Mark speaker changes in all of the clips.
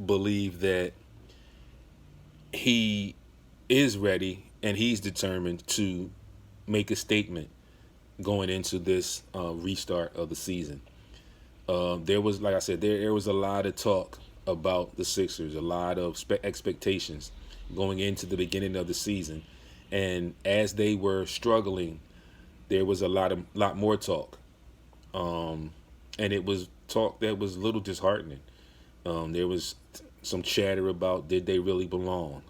Speaker 1: believe that he is ready and he's determined to make a statement going into this restart of the season. There was, like I said, there was a lot of talk about the Sixers, a lot of expectations going into the beginning of the season, and as they were struggling, there was a lot more talk, and it was talk that was a little disheartening. There was some chatter about did they really belong?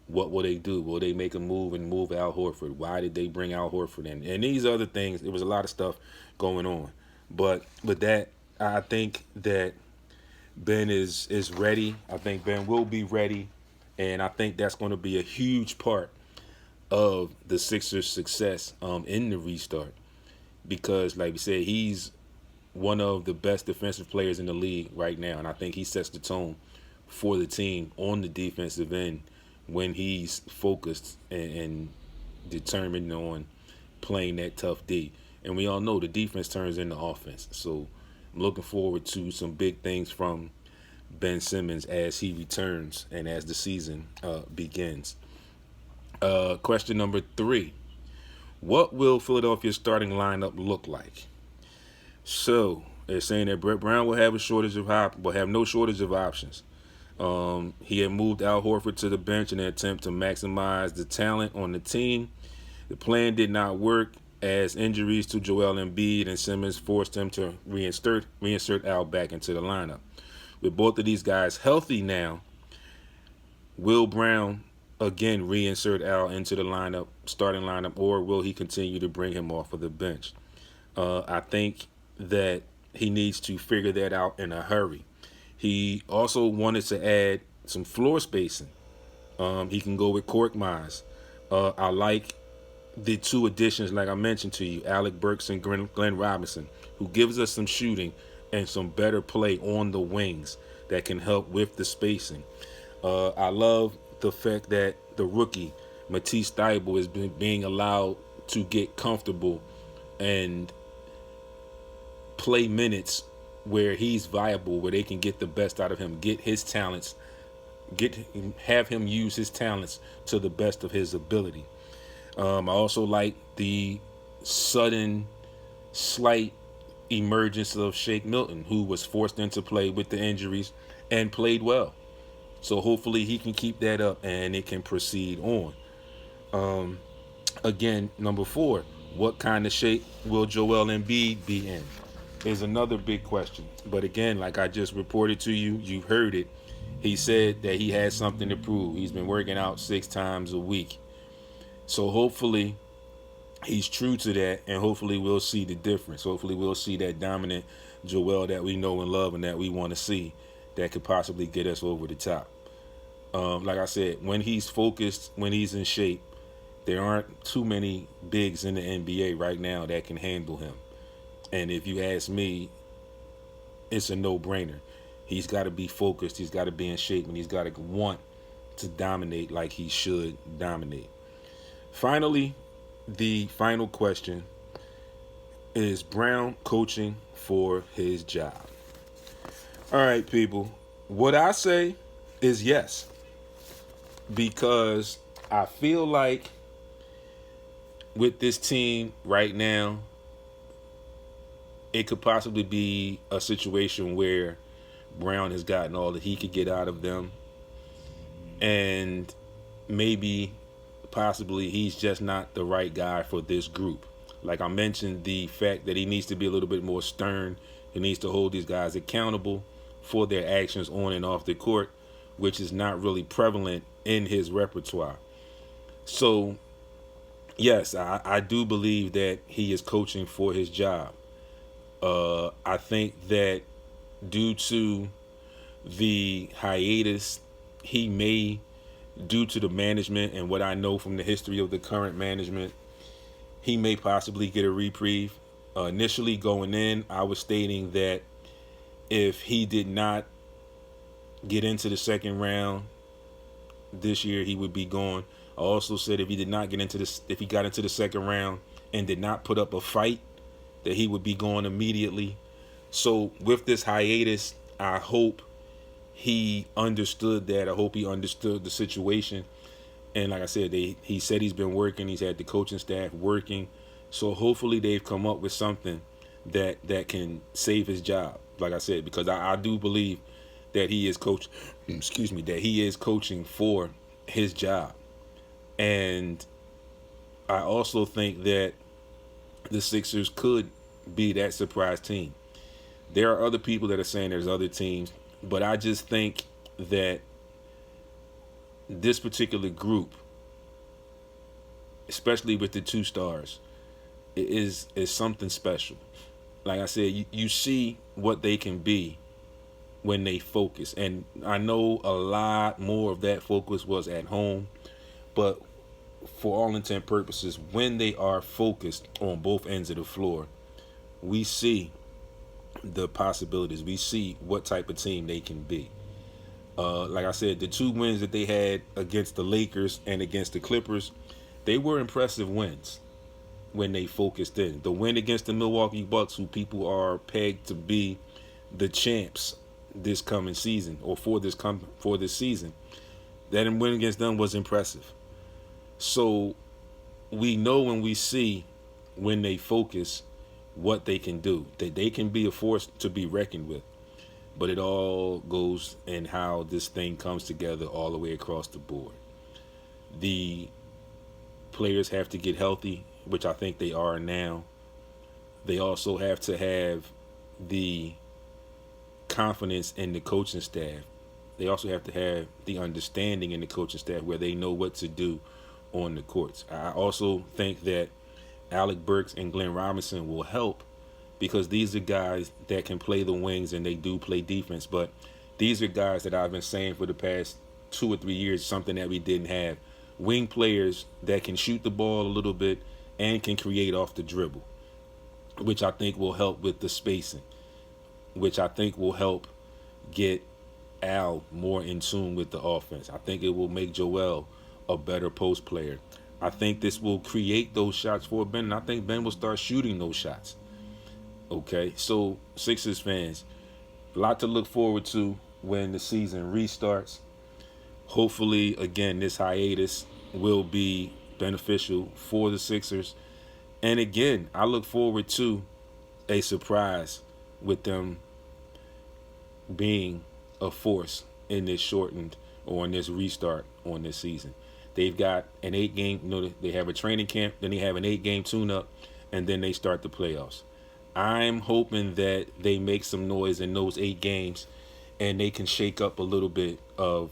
Speaker 1: What will they do? Will they make a move and move Al Horford? Why did they bring Al Horford in? And these other things, there was a lot of stuff going on. But with that, I think that Ben is ready. I think Ben will be ready. And I think that's going to be a huge part of the Sixers' success in the restart. Because, like we said, he's one of the best defensive players in the league right now. And I think he sets the tone for the team on the defensive end when he's focused and determined on playing that tough D. And we all know the defense turns into offense. So I'm looking forward to some big things from Ben Simmons as he returns and as the season begins. Question number 3. What will Philadelphia's starting lineup look like? So they're saying that Brett Brown will have no shortage of options. He had moved Al Horford to the bench in an attempt to maximize the talent on the team. The plan did not work as injuries to Joel Embiid and Simmons forced him to reinsert Al back into the lineup. With both of these guys healthy now, will Brown again reinsert Al into the starting lineup, or will he continue to bring him off of the bench? I think that he needs to figure that out in a hurry. He also wanted to add some floor spacing. He can go with Korkmaz. I like the two additions, like I mentioned to you, Alec Burks and Glenn Robinson, who gives us some shooting and some better play on the wings that can help with the spacing. I love the fact that the rookie, Matisse Thybulle, is being allowed to get comfortable and play minutes where he's viable, where they can get the best out of him, get his talents, have him use his talents to the best of his ability. I also like the sudden, slight emergence of Shake Milton, who was forced into play with the injuries and played well. So hopefully he can keep that up and it can proceed on. Again, number 4, what kind of shape will Joel Embiid be in? Is another big question. But again, like I just reported to you, you've heard it. He said that he has something to prove. He's been working out 6 times a week. So hopefully he's true to that, and hopefully we'll see the difference. Hopefully we'll see that dominant Joel that we know and love and that we want to see, that could possibly get us over the top. Like I said, when he's focused, when he's in shape, there aren't too many bigs in the NBA right now that can handle him. And if you ask me, it's a no-brainer. He's got to be focused. He's got to be in shape, and he's got to want to dominate like he should dominate. Finally, the final question is Brown coaching for his job. All right, people. What I say is yes, because I feel like with this team right now, it could possibly be a situation where Brown has gotten all that he could get out of them, and maybe possibly he's just not the right guy for this group. Like I mentioned, the fact that he needs to be a little bit more stern. He needs to hold these guys accountable for their actions on and off the court, which is not really prevalent in his repertoire. So, yes, I do believe that he is coaching for his job. I think that due to the hiatus he may, due to the management and what I know from the history of the current management, he may possibly get a reprieve. Initially going in, I was stating that if he did not get into the second round this year, he would be gone. I also said if he got into the second round and did not put up a fight, that he would be gone immediately. So with this hiatus, I hope he understood that. I hope he understood the situation. And like I said, he said he's been working. He's had the coaching staff working. So hopefully they've come up with something that can save his job. Like I said, because I do believe that he is coach. Excuse me, that he is coaching for his job. And I also think that the Sixers could be that surprise team. There are other people that are saying there's other teams, but I just think that this particular group, especially with the two stars, is something special. Like I said, you see what they can be when they focus. And I know a lot more of that focus was at home, but for all intent purposes, when they are focused on both ends of the floor, we see the possibilities. We see what type of team they can be. Like I said, the two wins that they had against the Lakers and against the Clippers, they were impressive wins when they focused in. The win against the Milwaukee Bucks, who people are pegged to be the champs this coming season, or for this season, that win against them was impressive. So we know when we see when they focus what they can do, that they can be a force to be reckoned with. But it all goes in how this thing comes together all the way across the board. The players have to get healthy, which I think they are now. They also have to have the confidence in the coaching staff. They also have to have the understanding in the coaching staff where they know what to do on the courts. I also think that Alec Burks and Glenn Robinson will help, because these are guys that can play the wings and they do play defense. But these are guys that I've been saying for the past 2 or 3 years, something that we didn't have. Wing players that can shoot the ball a little bit and can create off the dribble, which I think will help with the spacing, which I think will help get Al more in tune with the offense. I think it will make Joel a better post player. I think this will create those shots for Ben, and I think Ben will start shooting those shots. Okay, so Sixers fans, a lot to look forward to when the season restarts. Hopefully, again, this hiatus will be beneficial for the Sixers. And again, I look forward to a surprise with them being a force in this shortened or in this restart on this season. They've got an 8-game, they have a training camp, then they have an 8-game tune-up, and then they start the playoffs. I'm hoping that they make some noise in those 8 games and they can shake up a little bit of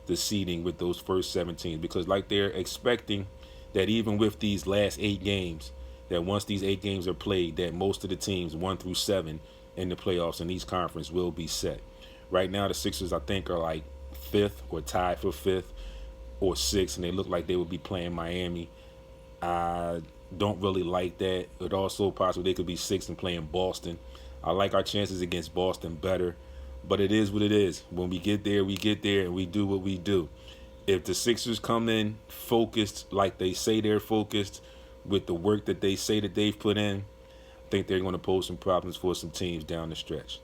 Speaker 1: the seeding with those first 17, because like they're expecting that even with these last 8 games, that once these 8 games are played, that most of the teams 1 through 7 in the playoffs in these conference will be set. Right now, the Sixers, I think, are like 5th or tied for 5th or 6th, and they look like they would be playing Miami. I don't really like that. It also possible they could be 6th and playing Boston. I like our chances against Boston better, but it is what it is. When we get there, and we do what we do. If the Sixers come in focused like they say they're focused, with the work that they say that they've put in, I think they're going to pose some problems for some teams down the stretch.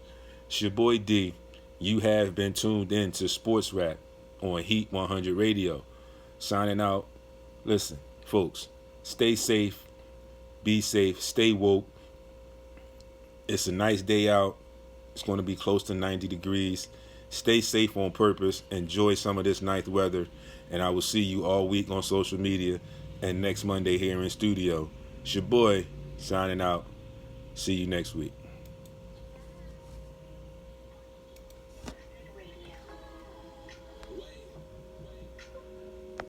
Speaker 1: It's your boy D. You have been tuned in to Sports Rap on Heat 100 Radio. Signing out. Listen, folks, stay safe, be safe, stay woke. It's a nice day out. It's going to be close to 90 degrees. Stay safe on purpose. Enjoy some of this nice weather. And I will see you all week on social media and next Monday here in studio. It's your boy signing out. See you next week.